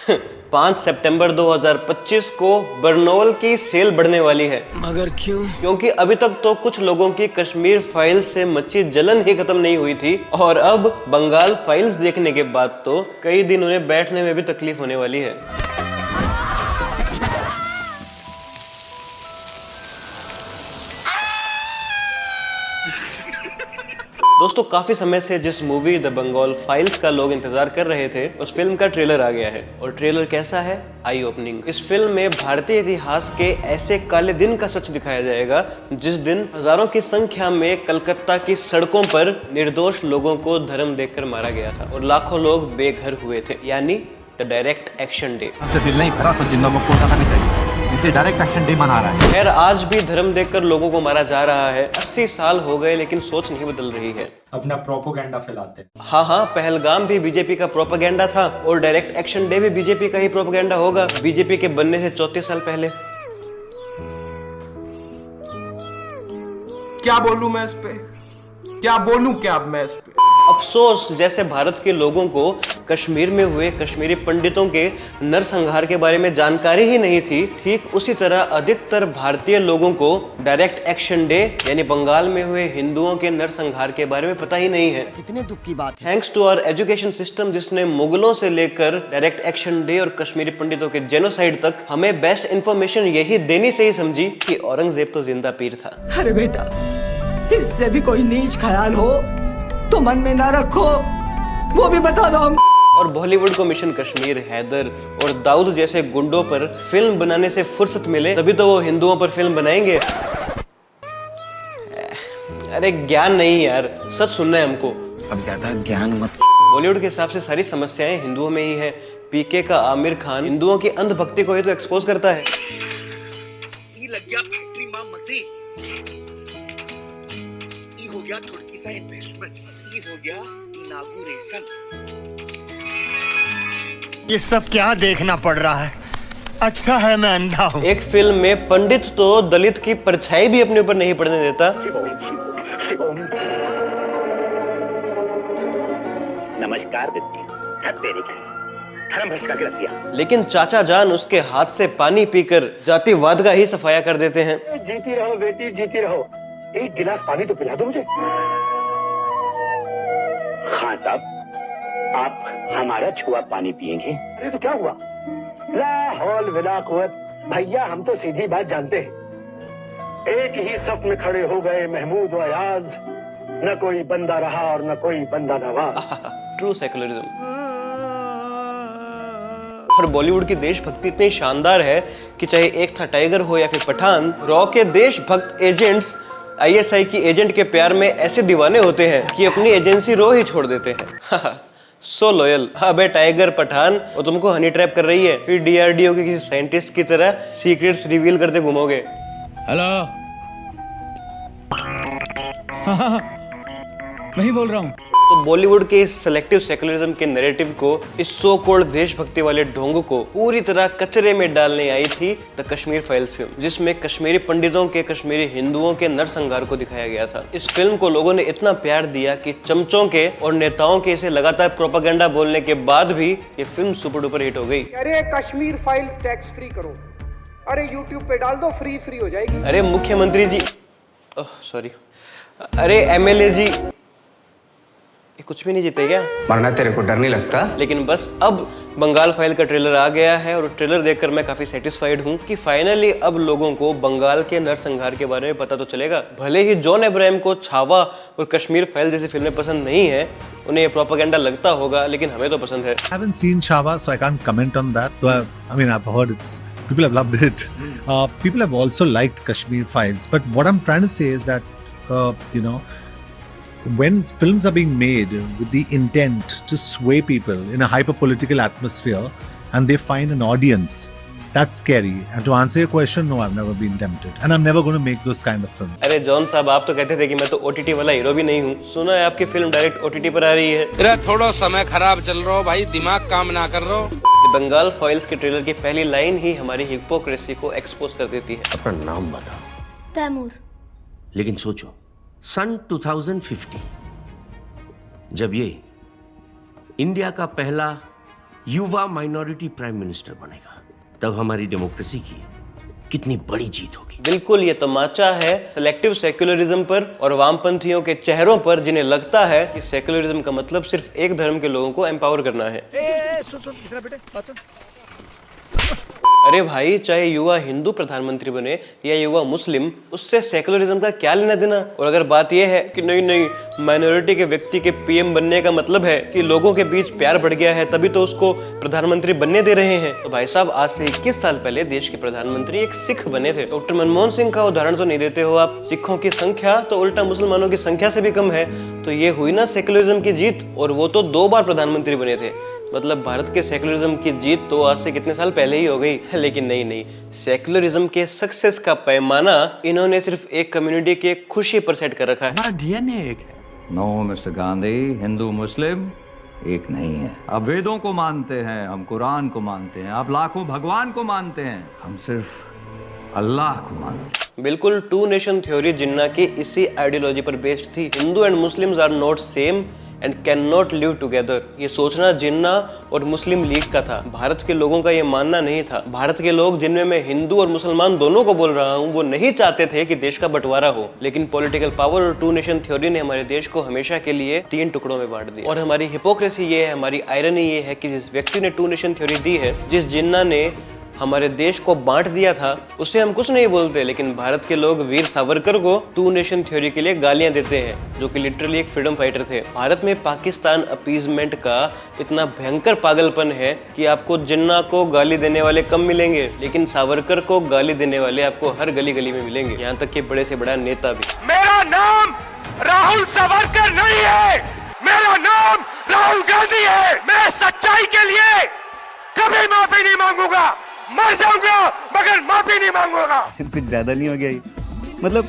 5 सितंबर 2025 को बर्नौल की सेल बढ़ने वाली है। मगर क्यों? क्योंकि अभी तक तो कुछ लोगों की कश्मीर फाइल्स से मची जलन ही खत्म नहीं हुई थी, और अब बंगाल फाइल्स देखने के बाद तो कई दिन उन्हें बैठने में भी तकलीफ होने वाली है। दोस्तों, काफी समय से जिस मूवी द बंगाल फाइल्स का लोग इंतजार कर रहे थे, उस फिल्म का ट्रेलर आ गया है। और ट्रेलर कैसा है? आई ओपनिंग। इस फिल्म में भारतीय इतिहास के ऐसे काले दिन का सच दिखाया जाएगा जिस दिन हजारों की संख्या में कलकत्ता की सड़कों पर निर्दोष लोगों को धर्म देखकर मारा गया था और लाखों लोग बेघर हुए थे, यानी द डायरेक्ट एक्शन डे। दिल नहीं भरा तो जिन लोगों को कोलकाता भी चाहिए, इसलिए डायरेक्ट एक्शन डे मना रहा है। खैर, आज भी धर्म देखकर लोगों को मारा जा रहा है। 80 साल हो गए लेकिन सोच नहीं बदल रही है। अपना प्रोपोगेंडा फैलाते हैं। हाँ, पहलगाम भी बीजेपी का प्रोपेगेंडा था और डायरेक्ट एक्शन डे भी बीजेपी का ही प्रोपेगेंडा होगा, बीजेपी के बनने से 34 साल पहले। क्या बोलूं मैं इस पे? क्या बोलूं क्या अब मैं इस पे? अफसोस, जैसे भारत के लोगों को कश्मीर में हुए कश्मीरी पंडितों के नरसंहार के बारे में जानकारी ही नहीं थी, ठीक उसी तरह अधिकतर भारतीय लोगों को डायरेक्ट एक्शन डे यानी बंगाल में हुए हिंदुओं के नरसंहार के बारे में पता ही नहीं है। कितने दुख की बात है। Thanks to our education system, जिसने मुगलों से लेकर डायरेक्ट एक्शन डे और कश्मीरी पंडितों के जेनोसाइड तक हमें बेस्ट इंफॉर्मेशन यही देनी से ही समझी कि औरंगजेब तो जिंदा पीर था। अरे बेटा, इससे भी कोई नीच ख्याल हो तो मन में ना रखो, वो भी बता दो हम। और बॉलीवुड को मिशन कश्मीर, हैदर और दाऊद जैसे गुंडों पर फिल्म बनाने से फुर्सत मिले तभी तो वो हिंदुओं पर फिल्म बनाएंगे। अरे ज्ञान नहीं यार, सच सुनना है हमको। अब ज्यादा ज्ञान मत। बॉलीवुड के हिसाब से सारी समस्याएं हिंदुओं में ही है। पीके का आमिर खान हिंदुओं की अंधभक्ति को ही तो एक्सपोज करता है। ये लग गया फैक्ट्री मां मसी, ये हो गया थोड़ी सा इन्वेस्टमेंट, ये हो गया इनागुरेशन। ये सब क्या देखना पड़ रहा है? अच्छा है मैं अंधा हूँ। एक फिल्म में पंडित तो दलित की परछाई भी अपने ऊपर नहीं पड़ने देता। नमस्कार लेकिन चाचा जान उसके हाथ से पानी पीकर जातिवाद का ही सफाया कर देते हैं। जीती रहो बेटी, जीती रहो। एक गिलास पानी तो पिला दो मुझे। हाँ साहब, आप हमारा छुआ पानी पिएंगे? अरे तो क्या हुआ? ला हौल विला कुव्वत, भैया हम तो सीधी बात जानते हैं। एक ही सफ में खड़े हो गए महमूद व अयाज, न कोई बंदा रहा और न कोई बंदा नवाज। True secularism. और बॉलीवुड की देशभक्ति इतनी शानदार है कि चाहे एक था टाइगर हो या फिर पठान, रॉ के देशभक्त एजेंट्स आईएसआई की एजेंट के प्यार में ऐसे दीवाने होते हैं कि अपनी एजेंसी रो ही छोड़ देते हैं। सो लॉयल। अबे टाइगर, पठान, वो तुमको हनी ट्रैप कर रही है, फिर डीआरडीओ के किसी साइंटिस्ट की तरह सीक्रेट्स रिवील करते घूमोगे। हेलो, मैं ही बोल रहा हूँ। तो बॉलीवुड के इस सेलेक्टिव सेकुलरिज्म के नैरेटिव को, इस सो कॉल्ड देशभक्ति वाले ढोंग को पूरी तरह कचरे में डालने आई थी द कश्मीर फाइल्स फिल्म, जिसमें कश्मीरी पंडितों के कश्मीरी हिंदुओं के नरसंहार को दिखाया गया था। इस फिल्म को लोगों ने इतना प्यार दिया कि चमचों के और नेताओं के इसे लगातार प्रोपेगेंडा बोलने के बाद भी ये फिल्म सुपर डुपर हिट हो गई। अरे कश्मीर फाइल्स टैक्स फ्री करो, अरे यूट्यूब पे डाल दो, फ्री हो जाएगी। अरे मुख्यमंत्री जी, सॉरी, अरे एमएलए जी, कुछ भी नहीं जीते क्या? मरना तेरे को डर नहीं लगता? लेकिन बस अब बंगाल फाइल का ट्रेलर आ गया है और ट्रेलर देखकर मैं काफी सेटिस्फाइड हूँ कि फाइनली अब लोगों को बंगाल के नरसंहार के बारे में पता तो चलेगा। भले ही जॉन अब्राहम को छावा और कश्मीर फाइल जैसी फिल्में पसंद नहीं है, उन्हें ये प्रोपेगेंडा लगता होगा, लेकिन हमें तो पसंद है। I haven't seen Chava, so I can't comment on that. So I mean, I've heard people have loved it. People have also liked Kashmir Files. But what I'm trying to say is that, when films are being made with the intent to sway people in a hyper-political atmosphere and they find an audience, that's scary. And to answer your question, no, I've never been tempted. And I'm never going to make those kind of films. अरे John साहब, आप तो कहते थे कि मैं तो OTT वाला हीरो भी नहीं हूँ। सुना है आपकी फिल्म डायरेक्ट ओटीटी पर आ रही है। अरे थोड़ा समय खराब चल रहा हो भाई, दिमाग काम ना कर रहा हो। बंगाल फाइल्स के ट्रेलर की पहली लाइन ही हमारी हिपोक्रेसी को एक्सपोज कर देती है। अपना नाम बताओ। तैमूर। लेकिन सोचो, सन 2050 जब ये इंडिया का पहला युवा माइनॉरिटी प्राइम मिनिस्टर बनेगा, तब हमारी डेमोक्रेसी की कितनी बड़ी जीत होगी। बिल्कुल, ये तमाचा है सेलेक्टिव सेक्युलरिज्म पर और वामपंथियों के चेहरों पर, जिन्हें लगता है कि सेक्युलरिज्म का मतलब सिर्फ एक धर्म के लोगों को एम्पावर करना है। अरे भाई, चाहे युवा हिंदू प्रधानमंत्री बने या युवा मुस्लिम, उससे सेक्युलरिज्म का क्या लेना देना। और अगर बात यह है कि नहीं माइनॉरिटी के व्यक्ति के पीएम बनने का मतलब है कि लोगों के बीच प्यार बढ़ गया है, तभी तो उसको प्रधानमंत्री बनने दे रहे हैं, तो भाई साहब आज से 21 साल पहले देश के प्रधानमंत्री एक सिख बने थे। डॉक्टर मनमोहन सिंह का उदाहरण तो नहीं देते हो आप। सिखों की संख्या तो उल्टा मुसलमानों की संख्या से भी कम है, तो ये हुई ना सेक्युलरिज्म की जीत। और वो तो 2 बार प्रधानमंत्री बने थे। मतलब भारत के सेक्युलरिज्म की जीत तो आज से कितने साल पहले ही हो गई। लेकिन नहीं, सेक्युलरिज्म के सक्सेस का पैमाना इन्होंने सिर्फ एक कम्युनिटी के खुशी पर सेट कर रखा है। डीएनए एक है। नो मिस्टर गांधी, हिंदू मुस्लिम एक नहीं है। आप वेदों को मानते हैं, हम कुरान को मानते हैं, आप लाखों भगवान को मानते हैं, हम सिर्फ अल्लाह को मानते हैं। बिल्कुल, 2 नेशन थ्योरी जिन्ना की इसी आइडियोलॉजी पर बेस्ड थी। Hindu and Muslims are not same and can not live together. ये सोचना जिन्ना और मुस्लिम लीग का था, भारत के लोगों का ये मानना नहीं था। भारत के लोग, जिनमें मैं हिंदू और मुसलमान दोनों को बोल रहा हूँ, वो नहीं चाहते थे कि देश का बंटवारा हो। लेकिन पॉलिटिकल पावर और 2 नेशन थ्योरी ने हमारे देश को हमेशा के लिए 3 टुकड़ों में बांट दिया। और हमारी हिपोक्रेसी ये है, हमारी आयरनी ये है कि जिस व्यक्ति ने 2 नेशन थ्योरी दी है, जिस जिन्ना ने हमारे देश को बांट दिया था, उससे हम कुछ नहीं बोलते। लेकिन भारत के लोग वीर सावरकर को 2 नेशन थ्योरी के लिए गालियां देते हैं, जो कि लिटरली एक फ्रीडम फाइटर थे। भारत में पाकिस्तान अपीजमेंट का इतना भयंकर पागलपन है कि आपको जिन्ना को गाली देने वाले कम मिलेंगे, लेकिन सावरकर को गाली देने वाले आपको हर गली गली में मिलेंगे, यहाँ तक कि बड़े से बड़ा नेता भी। मेरा नाम राहुल सावरकर नहीं है, मेरा नाम राहुल गांधी है। मैं सच्चाई के लिए कभी माफी नहीं मांगूंगा, मर जाऊंगा मगर माफी नहीं मांगूंगा। कुछ ज्यादा नहीं हो गया ये? मतलब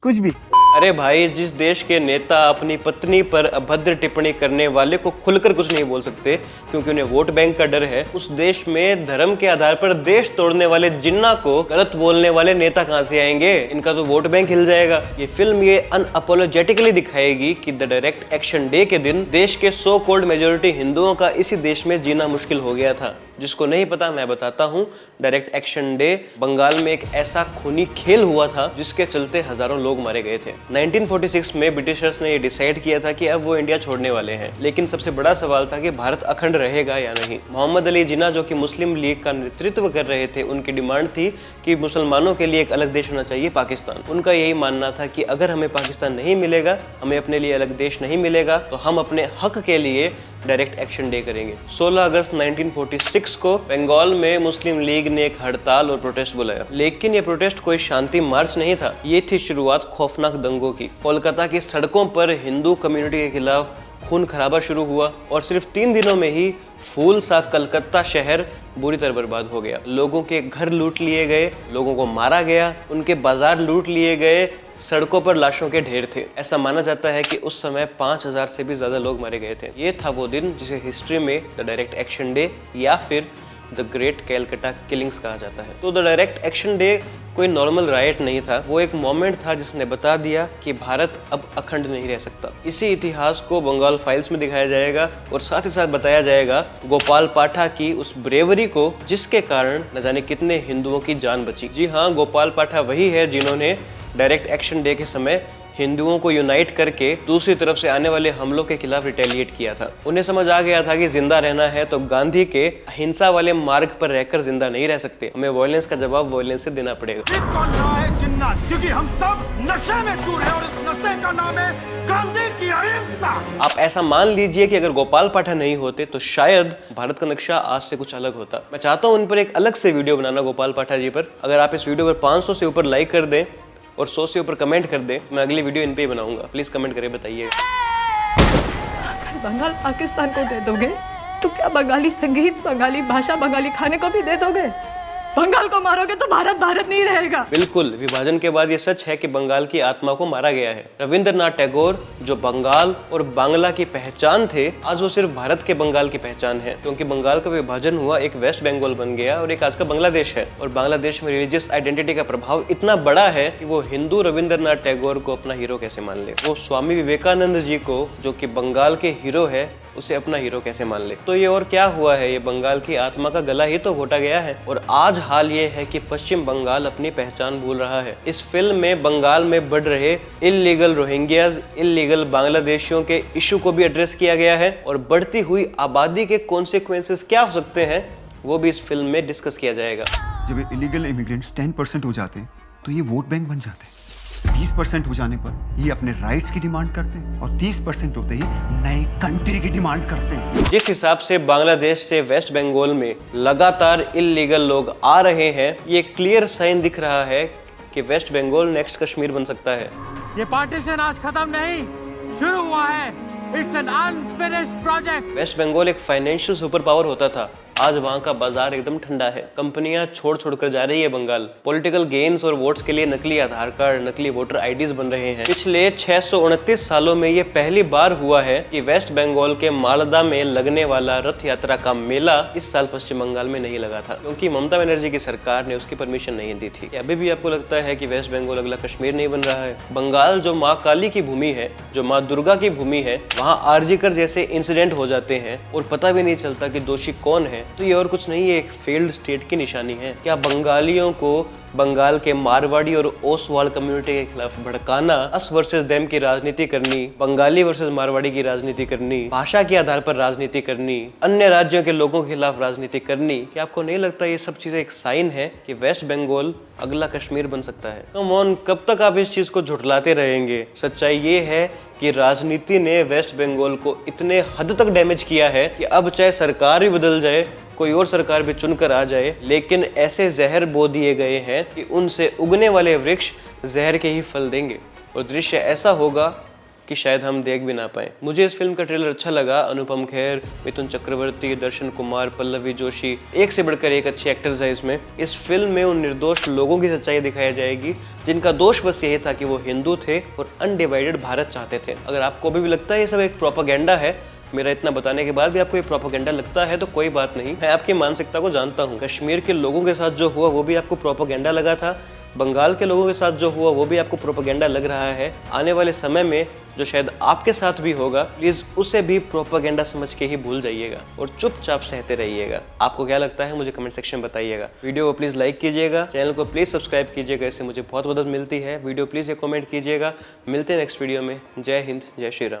कुछ भी। अरे भाई, जिस देश के नेता अपनी पत्नी पर अभद्र टिप्पणी करने वाले को खुलकर कुछ नहीं बोल सकते क्योंकि उन्हें वोट बैंक का डर है, उस देश में धर्म के आधार पर देश तोड़ने वाले जिन्ना को गलत बोलने वाले नेता कहां से आएंगे? इनका तो वोट बैंक हिल जाएगा। ये फिल्म ये अनअपोलोजेटिकली दिखाएगी कि द डायरेक्ट एक्शन डे के दिन देश के सो कॉल्ड मेजोरिटी हिंदुओं का इसी देश में जीना मुश्किल हो गया था। जिसको नहीं पता मैं बताता हूँ। डायरेक्ट एक्शन डे बंगाल में एक ऐसा खूनी खेल हुआ था जिसके चलते हजारों लोग मारे गए थे। 1946 में ब्रिटिशर्स ने ये डिसाइड किया था कि अब वो इंडिया छोड़ने वाले हैं, लेकिन सबसे बड़ा सवाल था कि भारत अखंड रहेगा या नहीं। मोहम्मद अली जिन्ना, जो कि मुस्लिम लीग का नेतृत्व कर रहे थे, उनकी डिमांड थी कि मुसलमानों के लिए एक अलग देश होना चाहिए, पाकिस्तान। उनका यही मानना था कि अगर हमें पाकिस्तान नहीं मिलेगा, हमें अपने लिए अलग देश नहीं मिलेगा, तो हम अपने हक के लिए डायरेक्ट एक्शन डे करेंगे। 16 अगस्त 1946 को बंगाल में मुस्लिम लीग ने एक हड़ताल और प्रोटेस्ट बुलाया, लेकिन ये प्रोटेस्ट कोई शांति मार्च नहीं था। ये थी शुरुआत खौफनाक दंगों की। कोलकाता की सड़कों पर हिंदू कम्युनिटी के खिलाफ खून खराबा शुरू हुआ और सिर्फ 3 दिनों में ही फूल सा कलकत्ता शहर बुरी तरह बर्बाद हो गया। लोगों के घर लूट लिए गए, लोगों को मारा गया, उनके बाजार लूट लिए गए, सड़कों पर लाशों के ढेर थे। ऐसा माना जाता है कि उस समय 5000 से भी ज्यादा लोग मारे गए थे। ये था वो दिन जिसे हिस्ट्री में द डायरेक्ट एक्शन डे या फिर द ग्रेट कैलकाटा किलिंग्स कहा जाता है। तो द डायरेक्ट एक्शन डे कोई नॉर्मल राइट नहीं था, वो एक मोमेंट था जिसने बता दिया कि भारत अब अखंड नहीं रह सकता। इसी इतिहास को बंगाल फाइल्स में दिखाया जाएगा और साथ ही साथ बताया जाएगा गोपाल पाठा की उस ब्रेवरी को जिसके कारण न जाने कितने हिंदुओं की जान बची। जी हाँ, गोपाल पाठा वही है जिन्होंने डायरेक्ट एक्शन डे के समय हिंदुओं को यूनाइट करके दूसरी तरफ से आने वाले हमलों के खिलाफ रिटेलिएट किया था। उन्हें समझ आ गया था कि जिंदा रहना है तो गांधी के अहिंसा वाले मार्ग पर रहकर जिंदा नहीं रह सकते, हमें वायलेंस का जवाब वायलेंस से देना पड़ेगा। क्योंकि हम सब नशे में चूर हैं और इस नशे का नाम है गांधी की अहिंसा। आप ऐसा मान लीजिए कि अगर गोपाल पाठा नहीं होते तो शायद भारत का नक्शा आज से कुछ अलग होता। मैं चाहता हूँ उन पर एक अलग से वीडियो बनाना, गोपाल पाठा जी पर। अगर आप इस वीडियो पर 500 से ऊपर लाइक कर दें और 100 से ऊपर कमेंट कर दे, मैं अगली वीडियो इन पे ही बनाऊंगा। प्लीज कमेंट करके बताइए। अगर बंगाल पाकिस्तान को दे दोगे तो क्या बंगाली संगीत, बंगाली भाषा, बंगाली खाने को भी दे दोगे? बंगाल को मारोगे तो भारत भारत नहीं रहेगा। बिल्कुल, विभाजन के बाद ये सच है कि बंगाल की आत्मा को मारा गया है। रविंद्रनाथ टैगोर जो बंगाल और बांग्ला की पहचान थे, आज वो सिर्फ भारत के बंगाल की पहचान है, क्योंकि बंगाल का विभाजन हुआ, एक वेस्ट बंगाल बन गया और एक आज का बांग्लादेश है। और बांग्लादेश में रिलीजियस आइडेंटिटी का प्रभाव इतना बड़ा है कि वो हिंदू रविंद्रनाथ टैगोर को अपना हीरो कैसे मान ले। वो स्वामी विवेकानंद जी को, जो कि बंगाल के हीरो है, उसे अपना हीरो कैसे मान ले। तो ये और क्या हुआ है, ये बंगाल की आत्मा का गला ही तो घोटा गया है। और आज हाल ये है कि पश्चिम बंगाल अपनी पहचान भूल रहा है। इस फिल्म में बंगाल में बढ़ रहे इल्लीगल रोहिंग्याज, इल्लीगल बांग्लादेशियों के इशू को भी एड्रेस किया गया है और बढ़ती हुई आबादी के कॉन्सिक्वेंसेस क्या हो सकते हैं वो भी इस फिल्म में डिस्कस किया जाएगा। जब इलीगल इमिग्रेंट्स 10% हो जाते हैं तो ये वोट बैंक बन जाते हैं। 20% हो जाने पर ये अपने राइट्स की डिमांड करते हैं और 30% होते ही नई कंट्री की डिमांड करते हैं। जिस हिसाब से बांग्लादेश से वेस्ट बंगाल में लगातार इल्लीगल लोग आ रहे हैं, ये क्लियर साइन दिख रहा है कि वेस्ट बंगाल नेक्स्ट कश्मीर बन सकता है। ये पार्टीशन आज खत्म नहीं, शुरू हुआ है। It's an unfinished project. West Bengal एक फाइनेंशियल सुपर पावर होता था, आज वहाँ का बाजार एकदम ठंडा है। कंपनियां छोड़ कर जा रही है बंगाल। पॉलिटिकल गेन्स और वोट्स के लिए नकली आधार कार्ड, नकली वोटर आईडीज बन रहे हैं। पिछले 629 सालों में ये पहली बार हुआ है कि वेस्ट बंगाल के मालदा में लगने वाला रथ यात्रा का मेला इस साल पश्चिम बंगाल में नहीं लगा था, क्योंकि ममता बनर्जी की सरकार ने उसकी परमिशन नहीं दी थी। अभी भी आपको लगता है कि वेस्ट बंगाल अगला कश्मीर नहीं बन रहा है? बंगाल जो माँ काली की भूमि है, जो माँ दुर्गा की भूमि है, वहाँ आरजीकर जैसे इंसिडेंट हो जाते हैं और पता भी नहीं चलता कि दोषी कौन है। तो ये और कुछ नहीं, ये एक फेल्ड स्टेट की निशानी है। क्या बंगालियों को बंगाल के मारवाड़ी और ओसवाल कम्युनिटी के खिलाफ भड़काना, अस वर्सेस देम की राजनीति करनी, बंगाली वर्सेस मारवाड़ी की राजनीति करनी, भाषा के आधार पर राजनीति करनी, अन्य राज्यों के लोगों के खिलाफ राजनीति करनी, क्या आपको नहीं लगता ये सब चीजें एक साइन है कि वेस्ट बंगाल अगला कश्मीर बन सकता है? कम ऑन, कब तक आप इस चीज को झुठलाते रहेंगे? सच्चाई ये है कि राजनीति ने वेस्ट बंगाल को इतने हद तक डैमेज किया है कि अब चाहे सरकार भी बदल जाए, कोई और सरकार भी चुनकर आ जाए, लेकिन ऐसे जहर बो दिए गए हैं कि उनसे उगने वाले वृक्ष जहर के ही फल देंगे और दृश्य ऐसा होगा कि शायद हम देख भी ना पाए। मुझे इस फिल्म का ट्रेलर अच्छा लगा। अनुपम खेर, मिथुन चक्रवर्ती, दर्शन कुमार, पल्लवी जोशी, एक से बढ़कर एक अच्छे एक्टर्स है इसमें। इस फिल्म में उन निर्दोष लोगों की सच्चाई दिखाई जाएगी जिनका दोष बस यही था कि वो हिंदू थे और अनडिवाइडेड भारत चाहते थे। अगर आपको अभी भी लगता है ये सब एक प्रोपेगेंडा है, मेरा इतना बताने के बाद भी आपको ये प्रोपेगेंडा लगता है, तो कोई बात नहीं, मैं आपकी मानसिकता को जानता हूँ। कश्मीर के लोगों के साथ जो हुआ वो भी आपको प्रोपेगेंडा लगा था, बंगाल के लोगों के साथ जो हुआ वो भी आपको प्रोपेगेंडा लग रहा है। आने वाले समय में जो शायद आपके साथ भी होगा, प्लीज उसे भी प्रोपेगेंडा समझ के ही भूल जाइएगा और चुपचाप सहते रहिएगा। आपको क्या लगता है मुझे कमेंट सेक्शन में बताइएगा। वीडियो को प्लीज लाइक कीजिएगा, चैनल को प्लीज सब्सक्राइब कीजिएगा, इससे मुझे बहुत मदद मिलती है। वीडियो प्लीज ये कमेंट कीजिएगा। मिलते हैं नेक्स्ट वीडियो में। जय हिंद, जय श्री राम।